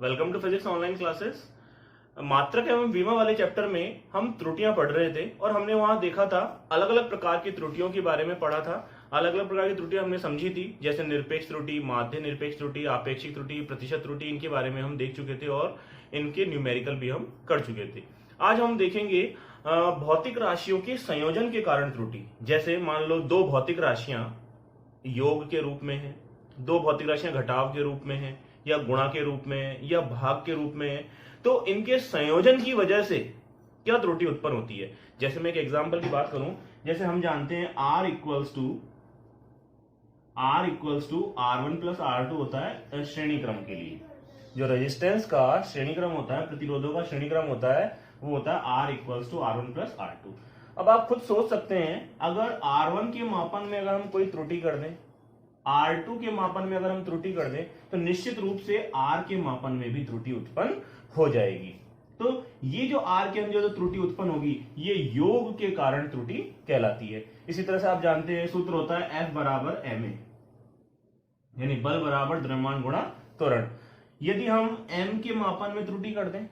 Welcome to physics online classes. मात्रक एवं विमा वाले चैप्टर में हम त्रुटियां पढ़ रहे थे और हमने वहां देखा था अलग अलग प्रकार की त्रुटियों के बारे में पढ़ा था। अलग अलग प्रकार की त्रुटियां हमने समझी थी, जैसे निरपेक्ष त्रुटि, माध्य निरपेक्ष त्रुटि, आपेक्षिक त्रुटि, प्रतिशत त्रुटि। इनके बारे में हम देख चुके थे और इनके न्यूमेरिकल भी हम कर चुके थे। आज हम देखेंगे भौतिक राशियों के संयोजन के कारण त्रुटि। जैसे मान लो दो भौतिक राशियां योग के रूप में है, दो भौतिक राशियां घटाव के रूप में है, या गुणा के रूप में, या भाग के रूप में है, तो इनके संयोजन की वजह से क्या त्रुटि उत्पन्न होती है। जैसे मैं एक एग्जांपल की बात करूं, जैसे हम जानते हैं R equals to R1 plus R2 होता है श्रेणी क्रम के लिए। जो रेजिस्टेंस का श्रेणी क्रम होता है, प्रतिरोधों का श्रेणी क्रम होता है, वो होता है R equals to R1 plus R2। अब आप खुद सोच सकते हैं, अगर R1 के मापन में अगर हम कोई त्रुटि कर दें, R2 के मापन में अगर हम त्रुटि कर दें, तो निश्चित रूप से R के मापन में भी त्रुटि उत्पन्न हो जाएगी। तो ये जो R के अंदर जो त्रुटि उत्पन्न होगी, ये योग के कारण त्रुटि कहलाती है। इसी तरह से आप जानते हैं सूत्र होता है F बराबर ma, यानी बल बराबर द्रव्यमान गुणा त्वरण। यदि हम m के मापन में त्रुटि कर दें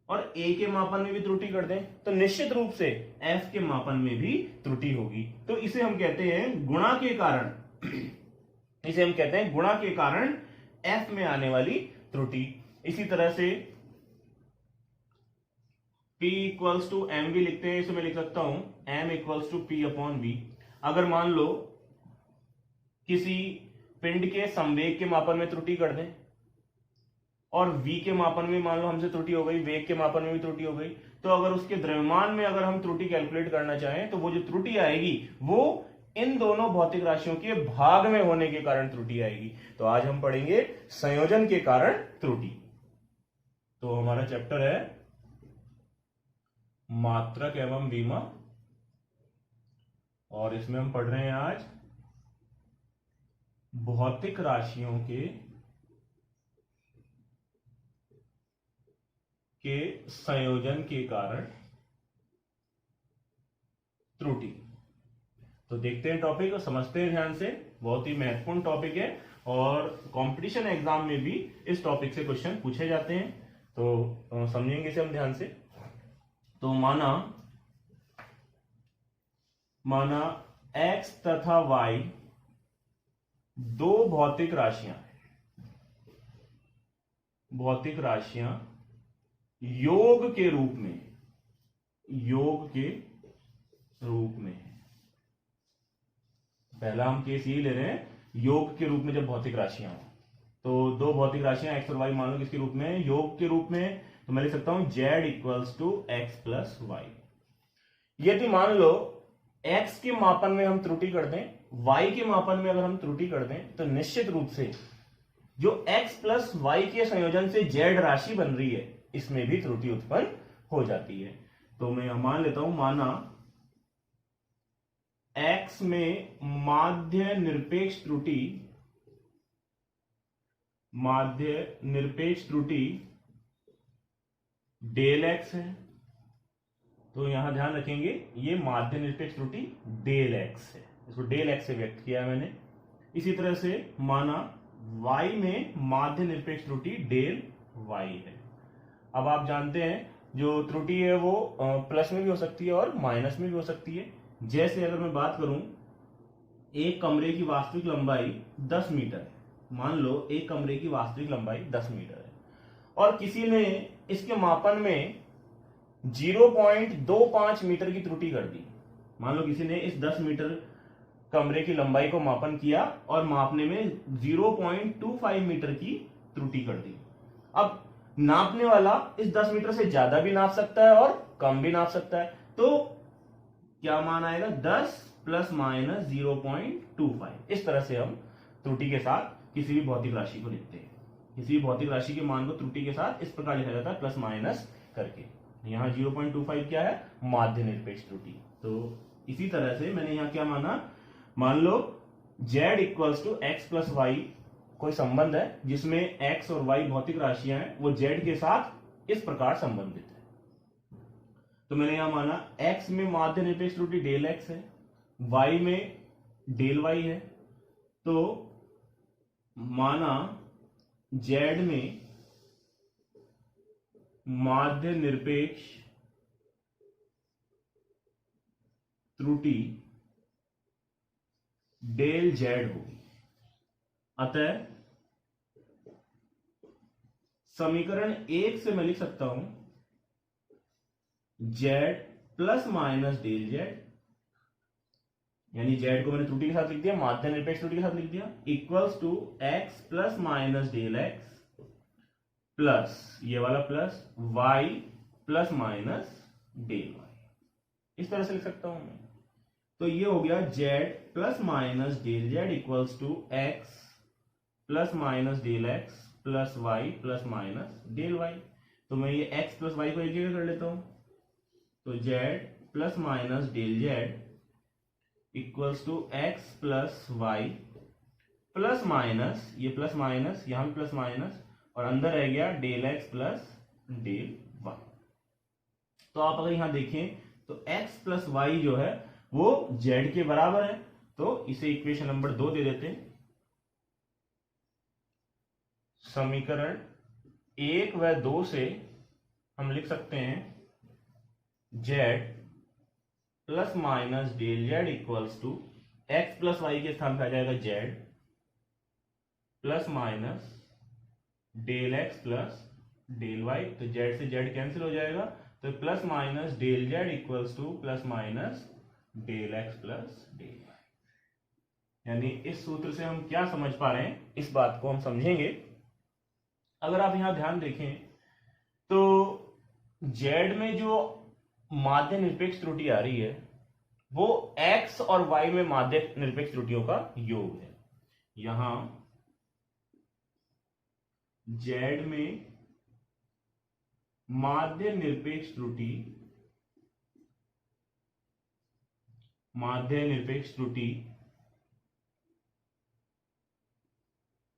और a के मापन में भी त्रुटि कर दें, तो निश्चित रूप से f के मापन में भी त्रुटि होगी। तो इसे हम कहते हैं गुणा के कारण इसे हम कहते हैं गुणा के कारण f में आने वाली त्रुटि। इसी तरह से P इक्वल्स टू एम भी लिखते हैं, इसे मैं लिख सकता हूं m equals to P upon v। अगर मान लो किसी पिंड के संवेग के मापन में त्रुटि कर दें और v के मापन में मान लो हमसे त्रुटि हो गई, वेग के मापन में भी त्रुटि हो गई, तो अगर उसके द्रव्यमान में अगर हम त्रुटि कैलकुलेट करना चाहें, तो वो जो त्रुटि आएगी वो इन दोनों भौतिक राशियों के भाग में होने के कारण त्रुटि आएगी। तो आज हम पढ़ेंगे संयोजन के कारण त्रुटि। तो हमारा चैप्टर है मात्रक एवं विमा, और इसमें हम पढ़ रहे हैं आज भौतिक राशियों के संयोजन के कारण त्रुटि। तो देखते हैं टॉपिक और समझते हैं ध्यान से। बहुत ही महत्वपूर्ण टॉपिक है और कंपटीशन एग्जाम में भी इस टॉपिक से क्वेश्चन पूछे जाते हैं। तो समझेंगे इसे हम ध्यान से। तो माना x तथा y दो भौतिक राशियां योग के रूप में पहला हम केस यही ले रहे हैं, योग के रूप में जब भौतिक राशियां हो, तो दो भौतिक राशियां x और y मान लो किसके रूप में, योग के रूप में, तो मैं लिख सकता हूं z equals to x plus y। यदि मान लो x के मापन में हम त्रुटि कर दें, y के मापन में अगर हम त्रुटि कर दें, तो निश्चित रूप से जो x प्लस y के संयोजन से z राशि बन रही है, इसमें भी त्रुटि उत्पन्न हो जाती है। तो मैं यहां मान लेता हूं, माना x में माध्य निरपेक्ष त्रुटि डेल x है। तो यहां ध्यान रखेंगे, ये माध्य निरपेक्ष त्रुटि डेल x है, इसको डेल x से व्यक्त किया है मैंने। इसी तरह से माना y में माध्य निरपेक्ष त्रुटि डेल y है। अब आप जानते हैं जो त्रुटि है वो प्लस में भी हो सकती है और माइनस में भी हो सकती है। जैसे अगर मैं बात करूं, एक कमरे की वास्तविक लंबाई 10 मीटर है, मान लो एक कमरे की वास्तविक लंबाई 10 मीटर है और किसी ने इसके मापन में 0.25 मीटर की त्रुटि कर दी। मान लो किसी ने इस 10 मीटर कमरे की लंबाई को मापन किया और मापने में 0.25 मीटर की त्रुटि कर दी। अब नापने वाला इस 10 मीटर से ज्यादा भी नाप सकता है और कम भी नाप सकता है, तो क्या मान आएगा, 10 प्लस माइनस 0.25। इस तरह से हम त्रुटि के साथ किसी भी भौतिक राशि को लिखते हैं। किसी भी भौतिक राशि के मान को त्रुटि के साथ इस प्रकार लिखा जाता है, प्लस माइनस करके। यहां 0.25 क्या है, माध्य निरपेक्ष त्रुटि। तो इसी तरह से मैंने यहां क्या माना, मान लो z equals to x plus y कोई संबंध है जिसमें x और y भौतिक राशियां हैं, वो z के साथ इस प्रकार संबंधित है। तो मैंने यहां माना x में माध्य निरपेक्ष त्रुटि डेल x है, y में डेल y है, तो माना z में माध्य निरपेक्ष त्रुटि डेल जेड होगी। अतः समीकरण 1 से मैं लिख सकता हूं z plus minus del z, यानी जेड को मैंने त्रुटि के साथ लिख दिया, माध्य निरपेक्ष त्रुटि के साथ लिख दिया, equals to x plus minus del x plus ये वाला plus y plus minus del y. इस तरह से लिख सकता हूं मैं। तो ये हो गया z plus minus del z equals to x plus minus del x plus y plus minus del y. तो मैं ये एक्स प्लस वाई को एक जगह कर लेता हूं, तो z plus minus del z equals to x plus y plus minus ये प्लस माइनस यहां भी प्लस माइनस और अंदर रह गया del x plus del y. तो आप अगर यहां देखें तो x प्लस वाई जो है वो z के बराबर है, तो इसे इक्वेशन नंबर 2 दे देते हैं। समीकरण 1 व 2 से हम लिख सकते हैं z plus minus del z equals to x plus y के स्थान पर आ जाएगा z plus minus del x plus del y. तो z से z कैंसिल हो जाएगा, तो plus minus del z equals to plus minus del x plus del y. यानी इस सूत्र से हम क्या समझ पा रहे हैं, इस बात को हम समझेंगे। अगर आप यहां ध्यान देखें तो z में जो माध्य निरपेक्ष त्रुटि आ रही है वो x और y में माध्य निरपेक्ष त्रुटियों का योग है। यहां z में माध्य निरपेक्ष त्रुटि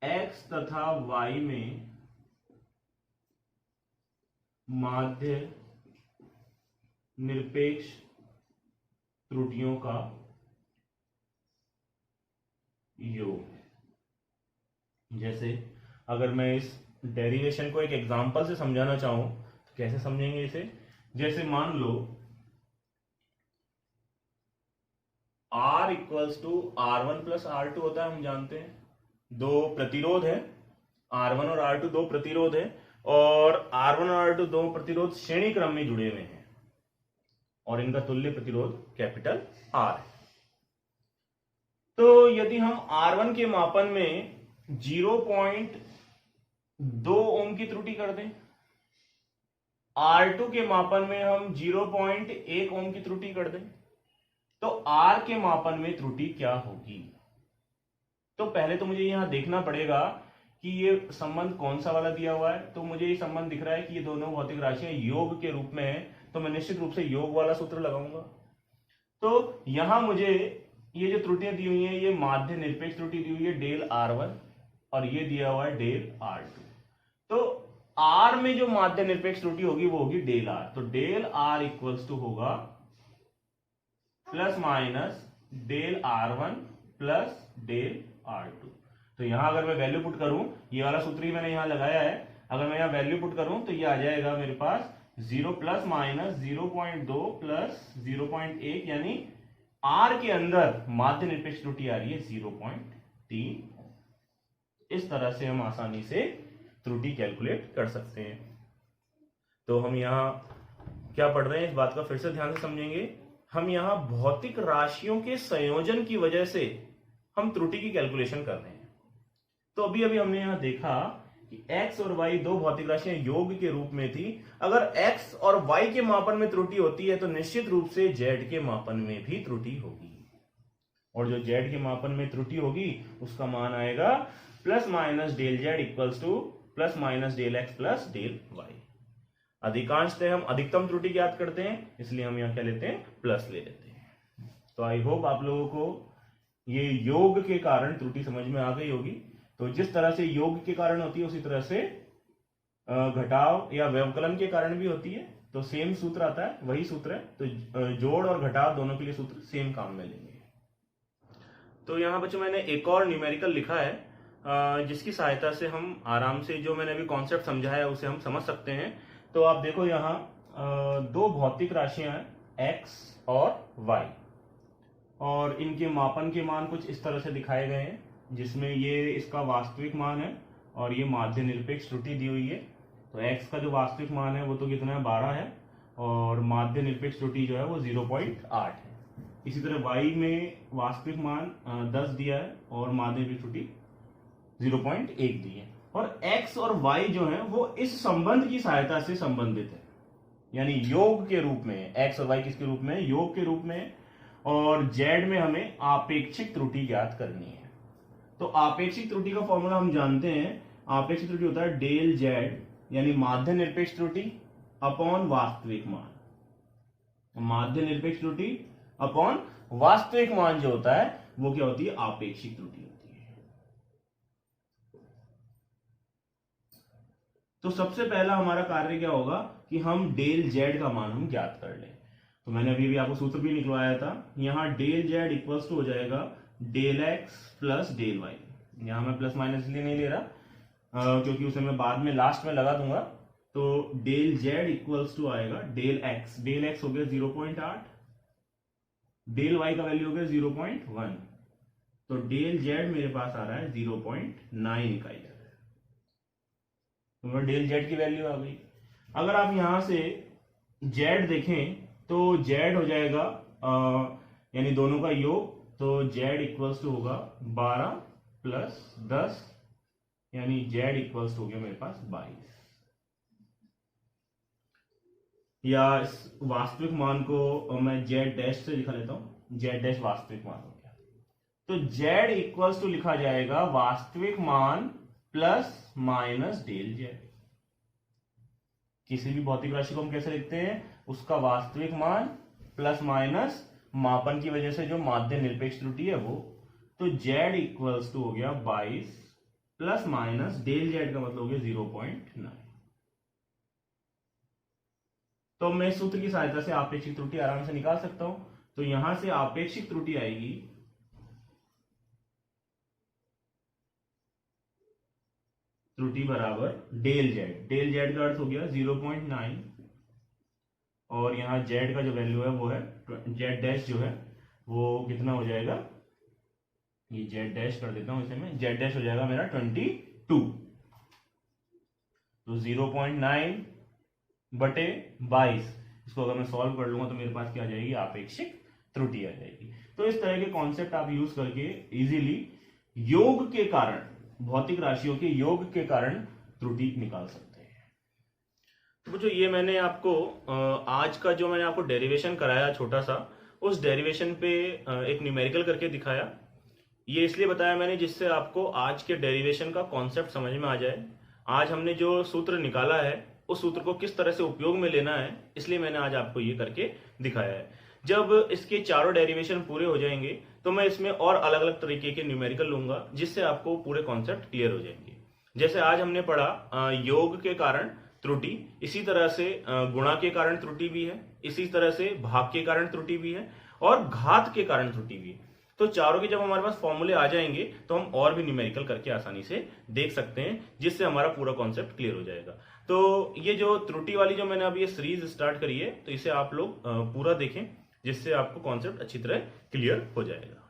x तथा y में माध्य निरपेक्ष त्रुटियों का योग है। जैसे अगर मैं इस डेरिवेशन को एक एग्जांपल से समझाना चाहूं तो कैसे समझेंगे इसे। जैसे मान लो R equals to R1 plus R2 होता है, हम जानते हैं दो प्रतिरोध है R1 और R2, दो प्रतिरोध है और R1 और R2 दो प्रतिरोध श्रेणी क्रम में जुड़े हुए हैं और इनका तुल्य प्रतिरोध कैपिटल R है। तो यदि हम R1 के मापन में 0.2 ओम की त्रुटि कर दें, R2 के मापन में हम 0.1 ओम की त्रुटि कर दें, तो R के मापन में त्रुटि क्या होगी। तो पहले तो मुझे यहां देखना पड़ेगा कि ये संबंध कौन सा वाला दिया हुआ है। तो मुझे ये संबंध दिख रहा है कि ये दोनों भौतिक राशियां योग के रूप में है, तो मैं निश्चित रूप से योग वाला सूत्र लगाऊंगा। तो यहां मुझे ये जो त्रुटियां दी हुई हैं ये माध्य निरपेक्ष त्रुटि दी हुई है डेल R1 और ये दिया हुआ है डेल R2। तो R में जो माध्य निरपेक्ष त्रुटि होगी वो होगी डेल R। तो डेल R इक्वल्स टू होगा plus minus del R1 plus del R2। तो यहां अगर मैं वैल्यू पुट करूं, ये वाला सूत्र ही मैंने यहां लगाया है, अगर मैं यहां वैल्यू पुट करूं तो ये आ जाएगा मेरे पास 0 प्लस माइनस 0.2 प्लस 0.1, यानी R के अंदर माध्य निरपेक्ष त्रुटि आ रही है 0.3। इस तरह से हम आसानी से त्रुटि कैलकुलेट कर सकते हैं। तो हम यहां क्या पढ़ रहे हैं, इस बात का फिर से ध्यान से समझेंगे। हम यहां भौतिक राशियों के संयोजन की वजह से हम त्रुटि की कैलकुलेशन कर रहे हैं। तो अभी अभी हमने यहां देखा कि x और y दो भौतिक राशियां योग के रूप में थी। अगर x और y के मापन में त्रुटि होती है तो निश्चित रूप से z के मापन में भी त्रुटि होगी, और जो z के मापन में त्रुटि होगी उसका मान आएगा plus minus del z equals to plus minus del x plus del y. अधिकांशतः हम अधिकतम त्रुटि ज्ञात करते हैं, इसलिए हम यहां क्या लेते हैं, प्लस ले लेते हैं। तो आई होप आप लोगों को ये योग के कारण त्रुटि समझ में आ गई होगी। तो जिस तरह से योग के कारण होती है उसी तरह से घटाव या व्यवकलन के कारण भी होती है। तो सेम सूत्र आता है, वही सूत्र है। तो जोड़ और घटाव दोनों के लिए सूत्र सेम काम में लेंगे। तो यहां बच्चों मैंने एक और न्यूमेरिकल लिखा है जिसकी सहायता से हम आराम से जो मैंने अभी कॉन्सेप्ट समझाया उसे हम समझ सकते हैं। तो आप देखो यहाँ दो भौतिक राशियां हैं x और y, और इनके मापन के मान कुछ इस तरह से दिखाए गए हैं, जिसमें ये इसका वास्तविक मान है और ये माध्य निरपेक्ष त्रुटि दी हुई है। तो x का जो वास्तविक मान है वो तो कितना है, 12 है, और माध्य निरपेक्ष त्रुटि जो है वो 0.8 है। इसी तरह y में वास्तविक मान 10 दिया है और माध्य निरपेक्ष त्रुटि 0.1 दी है। और x और y जो है वो इस संबंध की सहायता से संबंधित है, यानी योग के रूप में। x और y किसके रूप में, योग के रूप में। और z में हमें आपेक्षिक त्रुटि ज्ञात करनी है। तो आपेक्षिक त्रुटि का फॉर्मूला हम जानते हैं। आपेक्षिक त्रुटि होता है डेल z, यानी माध्य निरपेक्ष त्रुटि अपॉन वास्तविक मान। माध्य निरपेक्ष त्रुटि अपॉन वास्तविक मान जो होता है वो क्या होती है, आपेक्षिक त्रुटि होती है। तो सबसे पहला हमारा कार्य क्या होगा कि हम डेल z का मान हम ज्ञात कर लें। तो मैंने अभी भी आपको सूत्र भी निकलवाया था। यहां डेल z इक्वल्स टू हो जाएगा del x plus del y। यहां मैं प्लस माइनस इसलिए नहीं ले रहा क्योंकि उसे मैं बाद में लास्ट में लगा दूंगा। तो डेल z इक्वल्स टू आएगा डेल x। डेल x हो गया 0.8, डेल y का वैल्यू हो गया 0.1, तो डेल z मेरे पास आ रहा है 0.9 इकाई। तो डेल z की वैल्यू आ गई। अगर आप यहां से z देखें तो z हो जाएगा यानी दोनों का योग, तो z इक्वल्स टू होगा 12 प्लस 10, यानी z इक्वल्स टू हो गया मेरे पास 22। या इस वास्तविक मान को मैं z डैश से लिखा लेता हूं, z डैश वास्तविक मान हो गया। तो z इक्वल्स टू लिखा जाएगा वास्तविक मान प्लस माइनस डेल z। किसी भी भौतिक राशि को हम कैसे लिखते हैं, उसका वास्तविक मान प्लस माइनस मापन की वजह से जो माध्य निरपेक्ष त्रुटि है वो। तो z इक्वल्स टू हो गया 22 प्लस माइनस डेल z का मतलब हो गया 0.9। तो मैं सूत्र की सहायता से आपेक्षिक त्रुटि आराम से निकाल सकता हूं। तो यहां से आपेक्षिक त्रुटि आएगी त्रुटि बराबर डेल z। डेल z का अर्थ हो गया 0.9, और यहाँ z का जो वैल्यू है वो है z डैश जो है वो कितना हो जाएगा, ये z डैश कर देता हूं इसे मैं, z डैश हो जाएगा मेरा 22। तो 0.9 बटे 22, इसको अगर मैं सॉल्व कर लूंगा तो मेरे पास क्या आ जाएगी, आपेक्षिक त्रुटि आ जाएगी। तो इस तरह के कॉन्सेप्ट आप यूज करके इजीली योग के कारण, भौतिक राशियों के योग के कारण त्रुटि निकाल सकते हैं। तो जो ये मैंने आपको आज का जो मैंने आपको डेरिवेशन कराया छोटा सा, उस डेरिवेशन पे एक न्यूमेरिकल करके दिखाया। ये इसलिए बताया मैंने जिससे आपको आज के डेरिवेशन का कॉन्सेप्ट समझ में आ जाए। आज हमने जो सूत्र निकाला है उस सूत्र को किस तरह से उपयोग में लेना है, इसलिए मैंने आज आपको ये करके दिखाया है। जब इसके चारों डेरिवेशन पूरे हो जाएंगे तो मैं इसमें और अलग अलग तरीके के न्यूमेरिकल लूंगा, जिससे आपको पूरे कॉन्सेप्ट क्लियर हो जाएंगे। जैसे आज हमने पढ़ा योग के कारण त्रुटि, इसी तरह से गुणा के कारण त्रुटि भी है, इसी तरह से भाग के कारण त्रुटि भी है, और घात के कारण त्रुटि भी है। तो चारों के जब हमारे पास फॉर्मूले आ जाएंगे तो हम और भी न्यूमेरिकल करके आसानी से देख सकते हैं, जिससे हमारा पूरा कॉन्सेप्ट क्लियर हो जाएगा। तो ये जो त्रुटि वाली जो मैंने अभी ये सीरीज स्टार्ट करी है, तो इसे आप लोग पूरा देखें, जिससे आपको कॉन्सेप्ट अच्छी तरह क्लियर हो जाएगा।